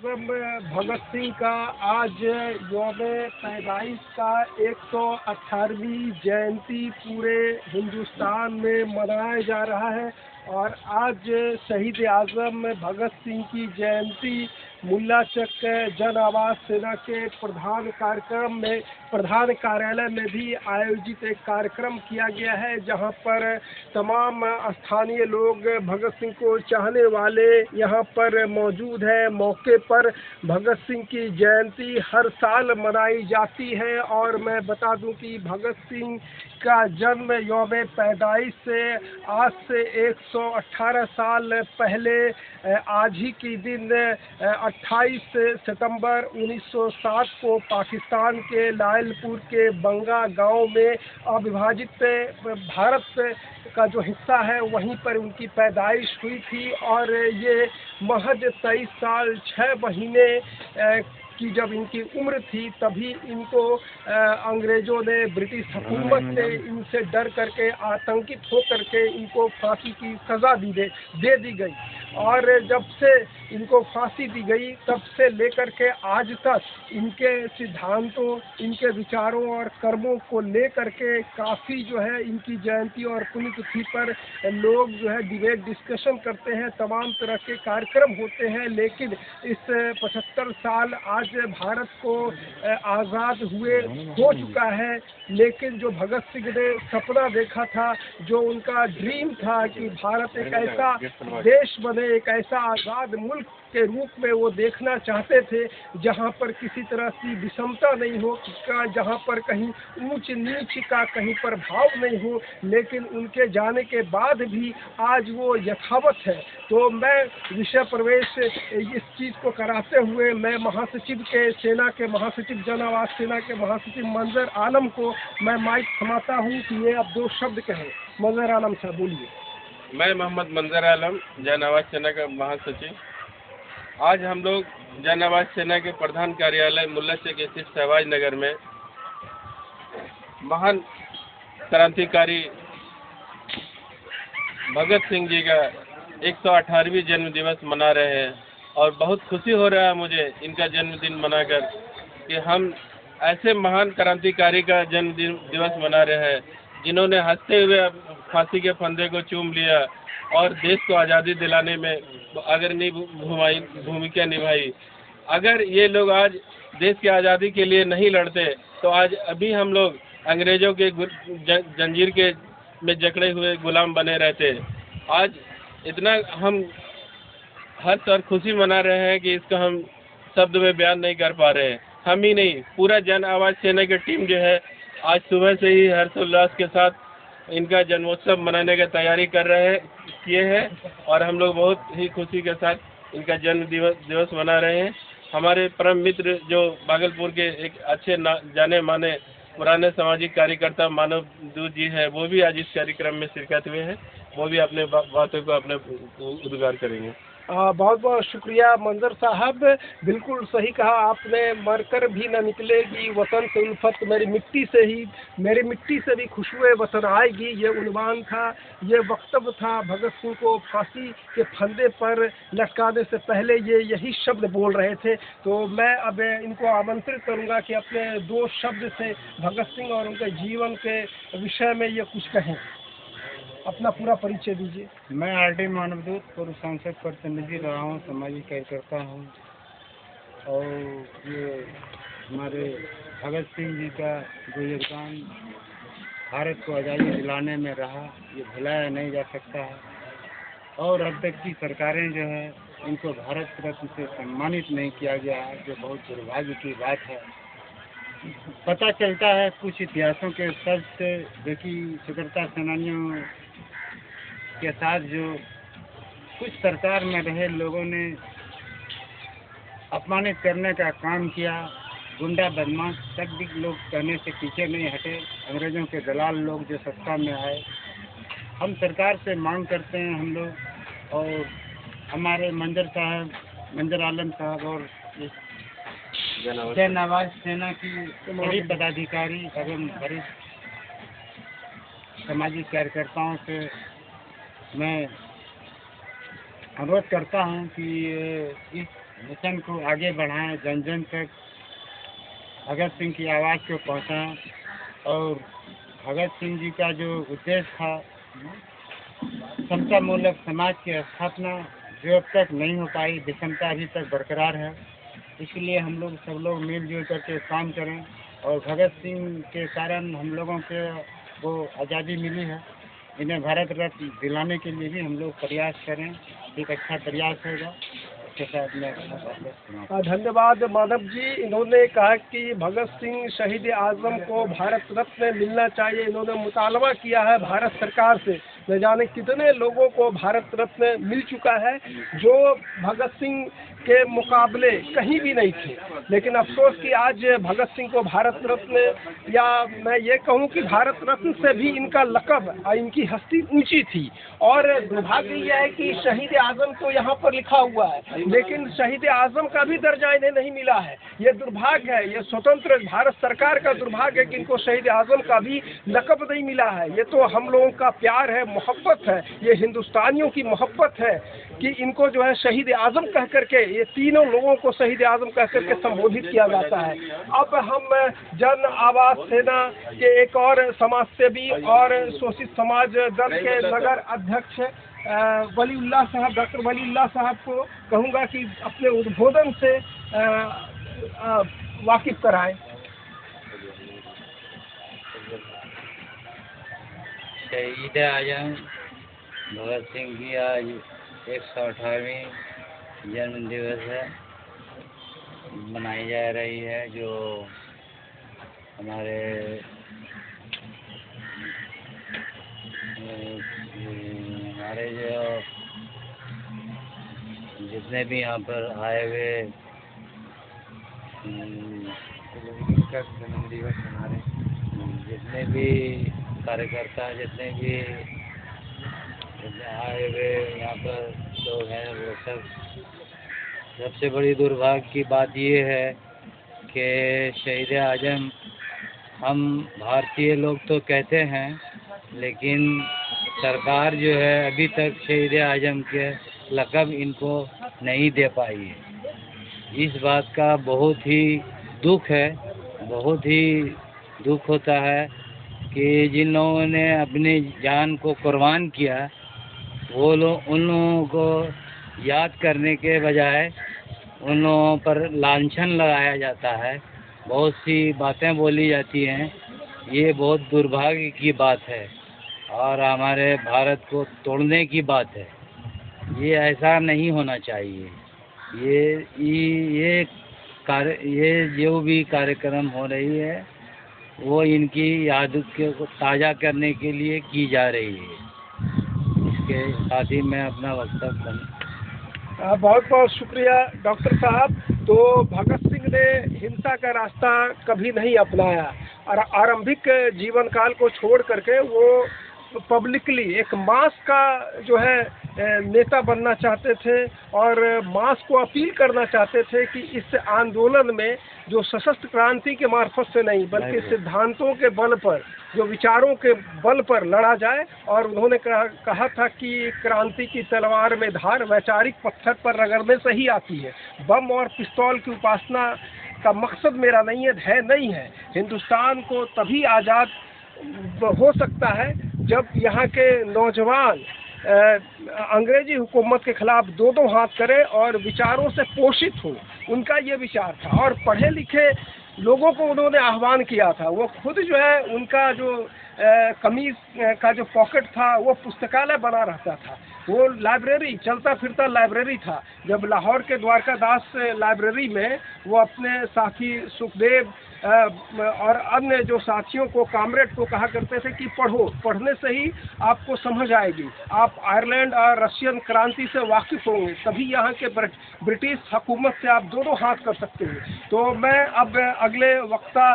आज़म भगत सिंह का आज यौम पैदाइश का 118वीं जयंती पूरे हिंदुस्तान में मनाया जा रहा है। और आज शहीद आज़म भगत सिंह की जयंती मुल्ला चक जन आवास सेना के प्रधान कार्यालय में भी आयोजित एक कार्यक्रम किया गया है, जहां पर तमाम स्थानीय लोग, भगत सिंह को चाहने वाले यहां पर मौजूद हैं। मौके पर भगत सिंह की जयंती हर साल मनाई जाती है और मैं बता दूं कि भगत सिंह का जन्म यौम पैदाइश से आज से 118 साल पहले आज ही के दिन 28 सितंबर 1960 को पाकिस्तान के लायलपुर के बंगा गांव में अविभाजित भारत का जो हिस्सा है वहीं पर उनकी पैदाइश हुई थी। और ये महज 23 साल 6 महीने की जब इनकी उम्र थी तभी इनको अंग्रेज़ों ने, ब्रिटिश हुकूमत ने इनसे डर करके, आतंकित हो करके इनको फांसी की सज़ा दे दी गई। और जब से इनको फांसी दी गई तब से लेकर के आज तक इनके सिद्धांतों, इनके विचारों और कर्मों को लेकर के काफ़ी जो है इनकी जयंती और पुण्यतिथि पर लोग जो है डिबेट डिस्कशन करते हैं, तमाम तरह के कार्यक्रम होते हैं। लेकिन इस 75 साल आज भारत को आज़ाद हुए हो चुका है, लेकिन जो भगत सिंह ने सपना देखा था, जो उनका ड्रीम था कि भारत एक ऐसा देश बने, एक ऐसा आज़ाद मुल्क के रूप में वो देखना चाहते थे जहां पर किसी तरह की विषमता नहीं हो, जहां पर कहीं ऊंच नीच का कहीं पर भाव नहीं हो, लेकिन उनके जाने के बाद भी आज वो यथावत है। तो मैं विषय प्रवेश इस चीज़ को कराते हुए मैं महासचिव के, सेना के महासचिव, जन आवास सेना के महासचिव मंजर आलम को मैं माइक थमाता हूँ कि ये अब 2 शब्द कहें। मंजर आलम साहब बोलिए। मैं मोहम्मद मंजर आलम, जन आवास सेना का महासचिव। आज हम लोग जन आवास सेना के प्रधान कार्यालय मुल्ला चक स्थित सहवाज नगर में महान क्रांतिकारी भगत सिंह जी का 118वीं जन्म दिवस मना रहे हैं। और बहुत खुशी हो रहा है मुझे इनका जन्मदिन मनाकर कि हम ऐसे महान क्रांतिकारी का जन्मदिन दिवस मना रहे हैं जिन्होंने हंसते हुए फांसी के फंदे को चूम लिया और देश को आज़ादी दिलाने में अग्रणी भूमिका निभाई। अगर ये लोग आज देश की आज़ादी के लिए नहीं लड़ते तो आज अभी हम लोग अंग्रेज़ों के जंजीर के में जकड़े हुए गुलाम बने रहते। आज इतना हम हर्ष और खुशी मना रहे हैं कि इसको हम शब्द में बयान नहीं कर पा रहे हैं। हम ही नहीं, पूरा जन आवाज़ सेना की टीम जो है आज सुबह से ही हर्षोल्लास के साथ इनका जन्मोत्सव मनाने की तैयारी किए हैं और हम लोग बहुत ही खुशी के साथ इनका जन्म दिवस मना रहे हैं। हमारे परम मित्र जो भागलपुर के एक अच्छे जाने माने पुराने सामाजिक कार्यकर्ता मानव दूत जी हैं, वो भी आज इस कार्यक्रम में शिरकत हुए हैं। वो भी अपने बातों को अपने उद्गार करेंगे। बहुत बहुत शुक्रिया मंजर साहब, बिल्कुल सही कहा आपने। मरकर भी न निकलेगी वतन से उल्फत, मेरी मिट्टी से भी खुशबू वतन आएगी, ये उन्वान था, ये वक्तव्य था। भगत सिंह को फांसी के फंदे पर लटकाने से पहले ये यही शब्द बोल रहे थे। तो मैं अब इनको आमंत्रित करूंगा कि अपने 2 शब्द से भगत सिंह और उनके जीवन के विषय में ये कुछ कहें। अपना पूरा परिचय दीजिए। मैं आरडी मानवदूत, पूर्व सांसद प्रतिनिधि रहा हूँ, सामाजिक कार्यकर्ता हूँ। और ये हमारे भगत सिंह जी का जो योगदान भारत को आज़ादी दिलाने में रहा, ये भुलाया नहीं जा सकता है। और अब तक की सरकारें जो है इनको भारत रत्न से सम्मानित नहीं किया गया है, जो बहुत दुर्भाग्य की बात है। पता चलता है कुछ इतिहासों के सर्च से, जो कि स्वतंत्रता सेनानियों के साथ जो कुछ सरकार में रहे लोगों ने अपमानित करने का काम किया, गुंडा बदमाश तक भी लोग कहने से पीछे नहीं हटे। अंग्रेज़ों के दलाल लोग जो सत्ता में आए, हम सरकार से मांग करते हैं हम लोग और हमारे मंजर आलम साहब और जन आवाज़ सेना की सभी पदाधिकारी एवं वरिष्ठ सामाजिक कार्यकर्ताओं से मैं अनुरोध करता हूं कि इस मिशन को आगे बढ़ाएं, जन जन तक भगत सिंह की आवाज़ को पहुंचाएं। और भगत सिंह जी का जो उद्देश्य था समता मूलक समाज की स्थापना, जो अब तक नहीं हो पाई, विषमता अभी तक बरकरार है। इसलिए हम लोग सब लोग मिलजुल करके काम करें और भगत सिंह के कारण हम लोगों के वो आज़ादी मिली है। इन्हें भारत रत्न दिलाने के लिए भी हम लोग प्रयास करें, एक अच्छा प्रयास होगा। इसके साथ मैं धन्यवाद माधव जी। इन्होंने कहा कि भगत सिंह शहीद आजम को भारत रत्न मिलना चाहिए। इन्होंने मुतालबा किया है भारत सरकार से। न जाने कितने लोगों को भारत रत्न मिल चुका है जो भगत सिंह के मुकाबले कहीं भी नहीं थे, लेकिन अफसोस कि आज भगत सिंह को भारत रत्न, या मैं ये कहूँ कि भारत रत्न से भी इनका लक़ब, इनकी हस्ती ऊंची थी। और दुर्भाग्य यह है कि शहीद आजम को यहाँ पर लिखा हुआ है, लेकिन शहीद आजम का भी दर्जा इन्हें नहीं मिला है। ये दुर्भाग्य है, ये स्वतंत्र भारत सरकार का दुर्भाग्य है कि इनको शहीद आजम का भी लक़ब नहीं मिला है। ये तो हम लोगों का प्यार है, मोहब्बत है, ये हिंदुस्तानियों की मोहब्बत है कि इनको जो है शहीद आजम कह करके, ये तीनों लोगों को शहीद आजम कह करके संबोधित किया जाता है। अब हम जन आवाज सेना के एक और समाज सेवी और शोषित समाज दल के नगर अध्यक्ष वलीउल्लाह साहब, डॉक्टर वलीउल्लाह साहब को कहूँगा कि अपने उद्बोधन से वाकिफ कराएं। शहीद आजम भगत सिंह की आज 118वीं जन्म दिवस है, मनाई जा रही है। जो हमारे जो जितने भी यहाँ पर आए हुए जन्म दिवस हमारे जितने भी कार्यकर्ता, जितने भी आए हुए यहाँ पर लोग हैं, वो सब, सबसे बड़ी दुर्भाग्य की बात ये है कि शहीद आजम हम भारतीय लोग तो कहते हैं, लेकिन सरकार जो है अभी तक शहीद आजम के लक़ब इनको नहीं दे पाई है। इस बात का बहुत ही दुख है, बहुत ही दुख होता है कि जिन लोगों ने अपनी जान को कुर्बान किया, वो लोग, उन लोगों को याद करने के बजाय उन लोगों पर लांछन लगाया जाता है, बहुत सी बातें बोली जाती हैं। ये बहुत दुर्भाग्य की बात है और हमारे भारत को तोड़ने की बात है। ये ऐसा नहीं होना चाहिए। ये जो भी कार्यक्रम हो रही है वो इनकी याद को ताज़ा करने के लिए की जा रही है। इसके साथ ही मैं अपना वक्तव्य बहुत बहुत शुक्रिया डॉक्टर साहब। तो भगत सिंह ने हिंसा का रास्ता कभी नहीं अपनाया और आरंभिक जीवन काल को छोड़ करके वो पब्लिकली एक मास का जो है नेता बनना चाहते थे और मास को अपील करना चाहते थे कि इस आंदोलन में जो सशस्त्र क्रांति के मार्फत से नहीं बल्कि सिद्धांतों के बल पर, जो विचारों के बल पर लड़ा जाए। और उन्होंने कहा था कि क्रांति की तलवार में धार वैचारिक पत्थर पर रगड़ने से ही आती है। बम और पिस्तौल की उपासना का मकसद मेरा नहीं है। हिंदुस्तान को तभी आज़ाद हो सकता है जब यहाँ के नौजवान अंग्रेजी हुकूमत के खिलाफ दो हाथ करें और विचारों से पोषित हो। उनका ये विचार था और पढ़े लिखे लोगों को उन्होंने आह्वान किया था। वो खुद जो है उनका जो कमीज का जो पॉकेट था वो पुस्तकालय बना रहता था, वो लाइब्रेरी, चलता फिरता लाइब्रेरी था। जब लाहौर के द्वारकादास लाइब्रेरी में वो अपने साथी सुखदेव और अन्य जो साथियों को, कामरेड को कहा करते थे कि पढ़ो, पढ़ने से ही आपको समझ आएगी, आप आयरलैंड और रशियन क्रांति से वाकिफ़ होंगे, तभी यहाँ के ब्रिटिश हुकूमत से आप दोनों हाथ कर सकते हैं। तो मैं अब अगले वक्ता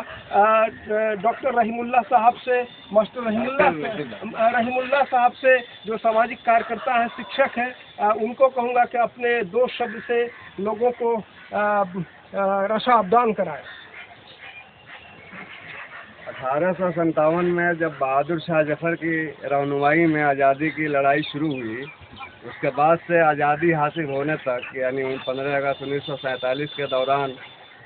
डॉक्टर रहीमुल्लाह साहब से, मास्टर रहीमुल्लाह साहब से, जो सामाजिक कार्यकर्ता हैं, शिक्षक हैं, उनको कहूँगा कि अपने 2 शब्द से लोगों को रसाबदान कराएं। 1857 में जब बहादुर शाह जफर की रहनुमाई में आज़ादी की लड़ाई शुरू हुई, उसके बाद से आज़ादी हासिल होने तक यानी 15 अगस्त 1947 के दौरान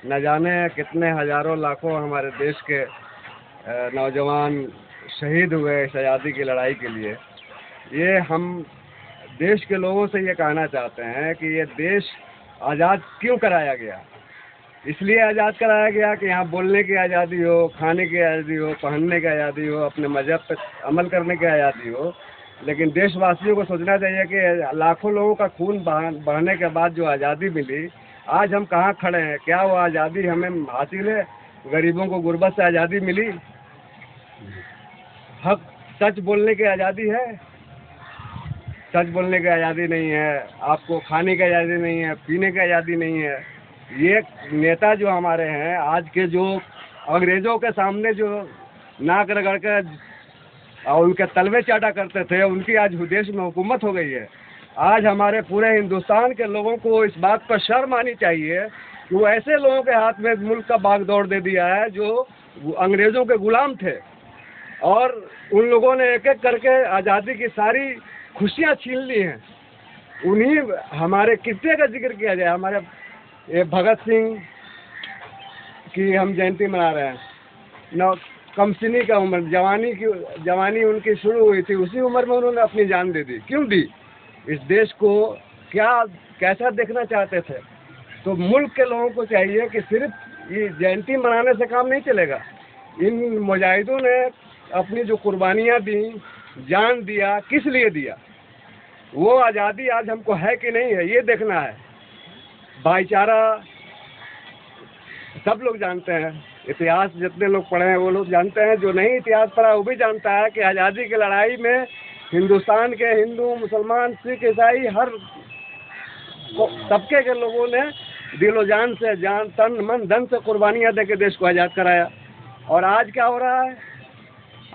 न जाने कितने हज़ारों लाखों हमारे देश के नौजवान शहीद हुए इस आज़ादी की लड़ाई के लिए। ये हम देश के लोगों से ये कहना चाहते हैं कि ये देश आज़ाद क्यों कराया गया। इसलिए आज़ाद कराया गया कि यहाँ बोलने की आज़ादी हो, खाने की आज़ादी हो, पहनने की आज़ादी हो, अपने मज़हब पर अमल करने की आज़ादी हो। लेकिन देशवासियों को सोचना चाहिए कि लाखों लोगों का खून बहने के बाद जो आज़ादी मिली, आज हम कहाँ खड़े हैं। क्या वो आज़ादी हमें हासिल है? गरीबों को गुर्बत से आज़ादी मिली? हक सच बोलने की आज़ादी है? सच बोलने की आज़ादी नहीं है। आपको खाने की आज़ादी नहीं है, पीने की आज़ादी नहीं है। ये नेता जो हमारे हैं आज के, जो अंग्रेज़ों के सामने जो नाक रगड़ कर और उनके तलवे चाटा करते थे, उनकी आज देश में हुकूमत हो गई है। आज हमारे पूरे हिंदुस्तान के लोगों को इस बात पर शर्म आनी चाहिए कि वो ऐसे लोगों के हाथ में मुल्क का बागडोर दे दिया है जो अंग्रेज़ों के गुलाम थे, और उन लोगों ने एक एक करके आज़ादी की सारी खुशियाँ छीन ली हैं। उन्हीं हमारे कितने का जिक्र किया जाए। हमारे ये भगत सिंह की हम जयंती मना रहे हैं। कमसिनी का उम्र, जवानी उनकी शुरू हुई थी, उसी उम्र में उन्होंने अपनी जान दे दी। क्यों दी? इस देश को कैसा देखना चाहते थे। तो मुल्क के लोगों को चाहिए कि सिर्फ ये जयंती मनाने से काम नहीं चलेगा। इन मुजाहिदों ने अपनी जो कुर्बानियाँ दी, जान दिया, किस लिए दिया, वो आज़ादी आज हमको है कि नहीं है, ये देखना है। भाईचारा सब लोग जानते हैं, इतिहास जितने लोग पढ़े हैं वो लोग जानते हैं। जो नहीं इतिहास पढ़ा वो भी जानता है कि आज़ादी की लड़ाई में हिंदुस्तान के हिंदू, मुसलमान, सिख, ईसाई हर तबके के लोगों ने दिलो जान से, जान, तन, मन, धन से कुर्बानियाँ दे के देश को आज़ाद कराया। और आज क्या हो रहा है?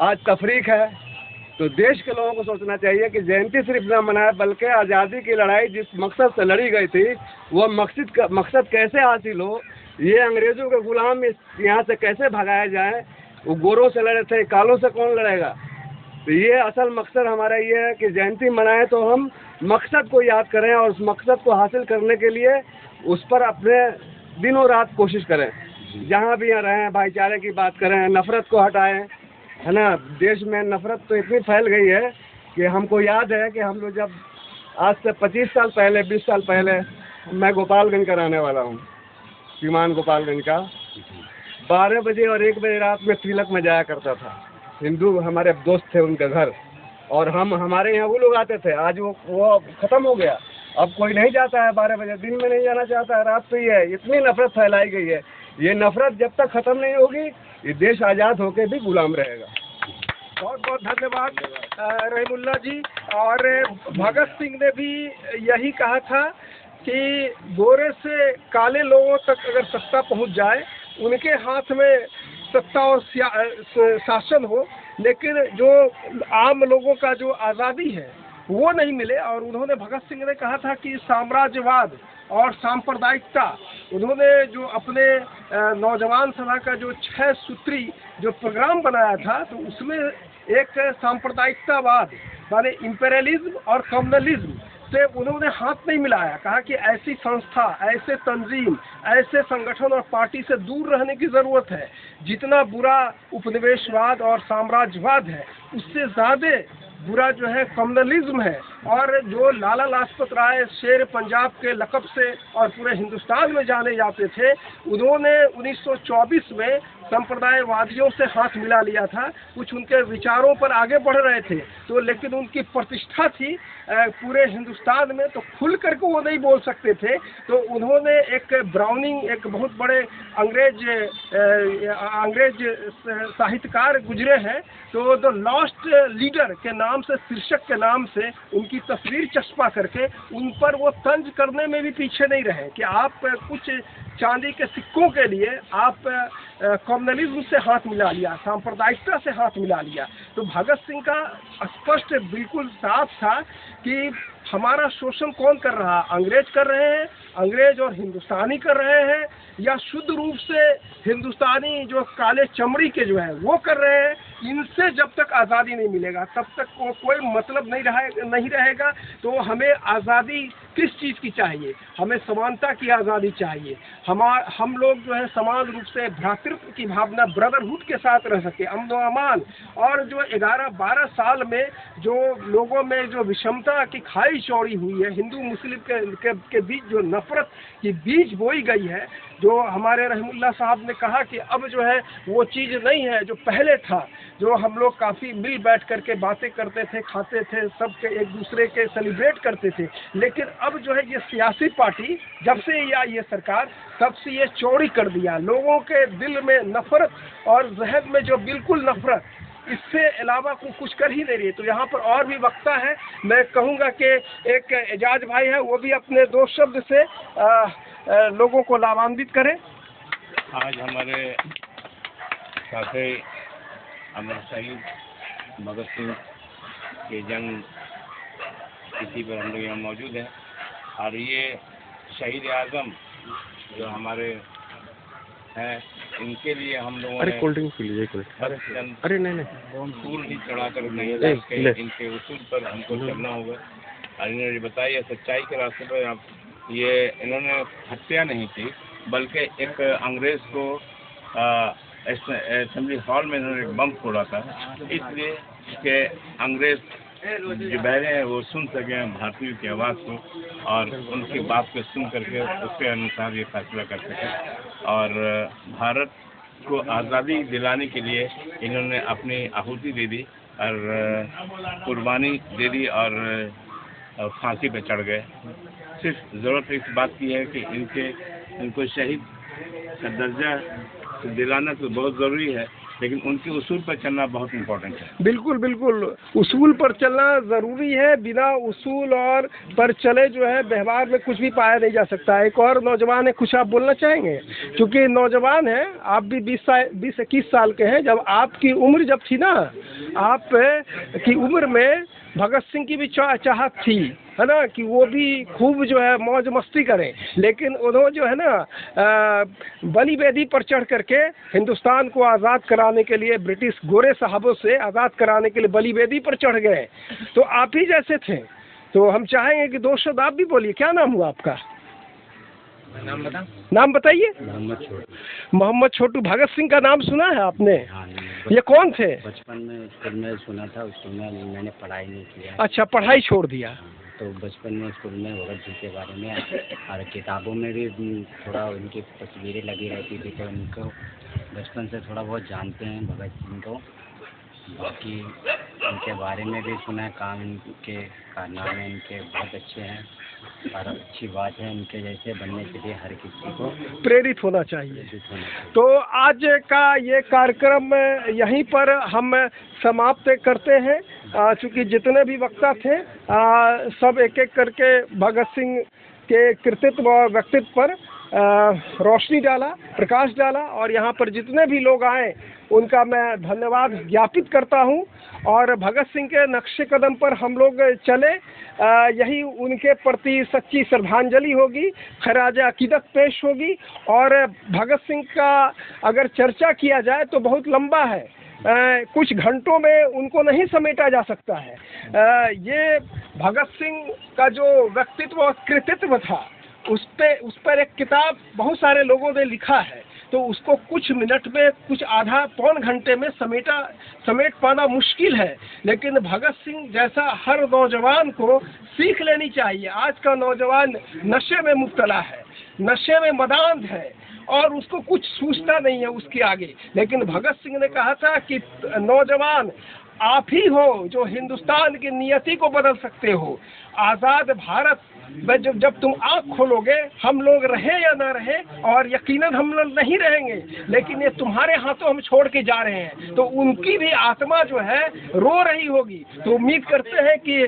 आज तफरीक है। तो देश के लोगों को सोचना चाहिए कि जयंती सिर्फ न मनाए, बल्कि आज़ादी की लड़ाई जिस मकसद से लड़ी गई थी वो मकसद कैसे हासिल हो, ये अंग्रेज़ों के गुलाम यहाँ से कैसे भगाया जाए। वो गोरों से लड़े थे, कालों से कौन लड़ेगा। तो ये असल मकसद हमारा ये है कि जयंती मनाएं तो हम मकसद को याद करें और उस मकसद को हासिल करने के लिए उस पर अपने दिनों रात कोशिश करें। जहाँ भी रहें भाईचारे की बात करें, नफ़रत को हटाएं, है ना। देश में नफ़रत तो इतनी फैल गई है कि हमको याद है कि हम लोग जब आज से 25 साल पहले, 20 साल पहले, मैं गोपालगंज का रहने वाला हूँ, सीमान गोपालगंज का। 12 बजे और 1 बजे रात में तिलक में जाया करता था। हिंदू हमारे दोस्त थे उनके घर, और हमारे यहाँ वो लोग आते थे। आज वो ख़त्म हो गया। अब कोई नहीं जाता है 12 बजे, दिन में नहीं जाना चाहता है, रात पे ही है। इतनी नफ़रत फैलाई गई है। ये नफ़रत जब तक ख़त्म नहीं होगी ये देश आज़ाद होकर भी गुलाम रहेगा। बहुत बहुत धन्यवाद रहीमुल्ला जी। और भगत सिंह ने भी यही कहा था कि गोरे से काले लोगों तक अगर सत्ता पहुंच जाए, उनके हाथ में सत्ता और शासन हो, लेकिन जो आम लोगों का जो आज़ादी है वो नहीं मिले। और उन्होंने, भगत सिंह ने कहा था कि साम्राज्यवाद और सांप्रदायिकता, उन्होंने जो अपने नौजवान सभा का जो 6 सूत्री जो प्रोग्राम बनाया था, तो उसमें एक सांप्रदायिकतावाद माने इम्पेरियलिज्म और कम्युनलिज्म से उन्होंने हाथ नहीं मिलाया। कहा कि ऐसी संस्था, ऐसे तंजीम, ऐसे संगठन और पार्टी से दूर रहने की ज़रूरत है। जितना बुरा उपनिवेशवाद और साम्राज्यवाद है, उससे ज़्यादा बुरा जो है कम्युनलिज्म है। और जो लाला लाजपत राय शेर पंजाब के लक़ब से और पूरे हिंदुस्तान में जाने जाते थे, उन्होंने 1924 में संप्रदायवादियों से हाथ मिला लिया था। कुछ उनके विचारों पर आगे बढ़ रहे थे, तो लेकिन उनकी प्रतिष्ठा थी पूरे हिंदुस्तान में, तो खुल करके वो नहीं बोल सकते थे। तो उन्होंने एक ब्राउनिंग, एक बहुत बड़े अंग्रेज साहित्यकार गुजरे हैं, तो द लॉस्ट लीडर के नाम से, शीर्षक के नाम से उनकी तस्वीर चस्पा करके उन पर वो तंज करने में भी पीछे नहीं रहे कि आप कुछ चांदी के सिक्कों के लिए आप कम्युनलिज्म से हाथ मिला लिया, सांप्रदायिकता से हाथ मिला लिया। तो भगत सिंह का स्पष्ट बिल्कुल साफ था कि हमारा शोषण कौन कर रहा, अंग्रेज कर रहे हैं, अंग्रेज और हिंदुस्तानी कर रहे हैं, या शुद्ध रूप से हिंदुस्तानी जो काले चमड़ी के जो है वो कर रहे हैं, इनसे जब तक आज़ादी नहीं मिलेगा तब तक कोई मतलब नहीं रहेगा। तो हमें आज़ादी किस चीज़ की चाहिए? हमें समानता की आज़ादी चाहिए। हम लोग जो है समान रूप से भ्रातृत्व की भावना, ब्रदरहुड के साथ रह सके, अमन व अमान। और जो 11-12 साल में जो लोगों में जो विषमता की खाई चौड़ी हुई है, हिंदू मुस्लिम के बीच जो नफरत की बीज बोई गई है, जो हमारे रहमुल्लाह साहब ने कहा कि अब जो है वो चीज़ नहीं है जो पहले था, जो हम लोग काफ़ी मिल बैठ करके बातें करते थे, खाते थे, सब के एक दूसरे के सेलिब्रेट करते थे। लेकिन अब जो है ये सियासी पार्टी जब से ये सरकार, तब से ये चौड़ी कर दिया। लोगों के दिल में नफरत और जहन में जो बिल्कुल नफरत, इससे अलावा कुछ कर ही नहीं रही। तो यहाँ पर और भी वक्ता है, मैं कहूँगा कि एक एजाज भाई है, वो भी अपने 2 शब्द से लोगों को लाभान्वित करें। आज हमारे साथी अमर शहीद भगत सिंह के जन्म तिथि पर हम लोग यहाँ मौजूद हैं और ये शहीद आज़म जो हमारे हैं, इनके लिए हम लोगों ने कोल्ड ड्रिंक पी लीजिए। अरे नहीं फूल भी चढ़ाकर नहीं, इनके उसूल पर हमको चलना होगा। और इन्होंने बताया सच्चाई के रास्ते पर आप, ये इन्होंने हत्या नहीं की, बल्कि एक अंग्रेज को असेंबली हॉल में इन्होंने बम फोड़ा था, इसलिए कि अंग्रेज जो बहरे हैं वो सुन सके भारतीयों की आवाज़ को और उनकी बात को सुन करके उसके अनुसार ये फैसला कर सके। और भारत को आज़ादी दिलाने के लिए इन्होंने अपनी आहुति दे दी और कुर्बानी दे दी और फांसी पे चढ़ गए। सिर्फ ज़रूरत इस बात की है कि इनको शहीद का दर्जा दिलाना तो बहुत ज़रूरी है, लेकिन उनके उसूल पर चलना बहुत इम्पोर्टेंट है। बिल्कुल बिल्कुल, उसूल पर चलना ज़रूरी है। बिना उसूल और पर चले जो है व्यवहार में कुछ भी पाया नहीं जा सकता। एक और नौजवान है, कुछ आप बोलना चाहेंगे? क्योंकि नौजवान है, आप भी 20-21 साल के हैं। जब आपकी उम्र जब थी ना, आप की उम्र में भगत सिंह की भी चाहत थी, है ना, कि वो भी खूब जो है मौज मस्ती करें। लेकिन उन्होंने जो है ना बलि वेदी पर चढ़ करके हिंदुस्तान को आज़ाद कराने के लिए, ब्रिटिश गोरे साहबों से आज़ाद कराने के लिए बलि वेदी पर चढ़ गए। तो आप ही जैसे थे। तो हम चाहेंगे कि 2 शब्द आप भी बोलिए। क्या नाम हुआ आपका? नाम बताइए। मोहम्मद छोटू। भगत सिंह का नाम सुना है आपने? ये कौन थे? बचपन में स्कूल में सुना था, स्कूल में मैंने पढ़ाई नहीं किया। अच्छा, पढ़ाई छोड़ दिया। तो बचपन में स्कूल में भगत जी के बारे में और किताबों में भी थोड़ा उनकी तस्वीरें लगी रहती थी, तो उनको बचपन से थोड़ा बहुत जानते हैं भगत सिंह को। बाकी उनके बारे में भी सुना है, काम इनके कारनामे इनके बहुत अच्छे हैं और अच्छी बात है इनके जैसे बनने के लिए हर किसी को प्रेरित होना चाहिए। तो आज का ये कार्यक्रम यहीं पर हम समाप्त करते हैं। चूँकि जितने भी वक्ता थे सब एक एक करके भगत सिंह के कृतित्व और व्यक्तित्व पर रोशनी डाला, प्रकाश डाला। और यहाँ पर जितने भी लोग आए उनका मैं धन्यवाद ज्ञापित करता हूँ। और भगत सिंह के नक्शे कदम पर हम लोग चले, यही उनके प्रति सच्ची श्रद्धांजलि होगी, खराज अकीदत पेश होगी। और भगत सिंह का अगर चर्चा किया जाए तो बहुत लंबा है, कुछ घंटों में उनको नहीं समेटा जा सकता है। ये भगत सिंह का जो व्यक्तित्व और कृतित्व था, उस पर एक किताब बहुत सारे लोगों ने लिखा है। तो उसको कुछ मिनट में, कुछ आधा पौन घंटे में समेट पाना मुश्किल है। लेकिन भगत सिंह जैसा हर नौजवान को सीख लेनी चाहिए। आज का नौजवान नशे में मुब्तला है, नशे में मदान है और उसको कुछ सूझता नहीं है उसके आगे। लेकिन भगत सिंह ने कहा था कि नौजवान आप ही हो जो हिंदुस्तान की नियति को बदल सकते हो। आज़ाद भारत में जब तुम आँख खोलोगे, हम लोग रहे या ना रहे, और यकीनन हम लोग नहीं रहेंगे, लेकिन ये तुम्हारे हाथों हम छोड़ के जा रहे हैं, तो उनकी भी आत्मा जो है रो रही होगी। तो उम्मीद करते हैं कि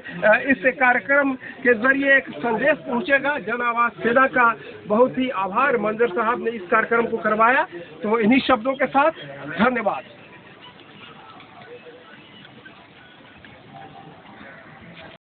इस कार्यक्रम के जरिए एक संदेश पहुंचेगा। जन आवाज सेना का बहुत ही आभार, मंजर साहब ने इस कार्यक्रम को करवाया। तो इन्हीं शब्दों के साथ धन्यवाद।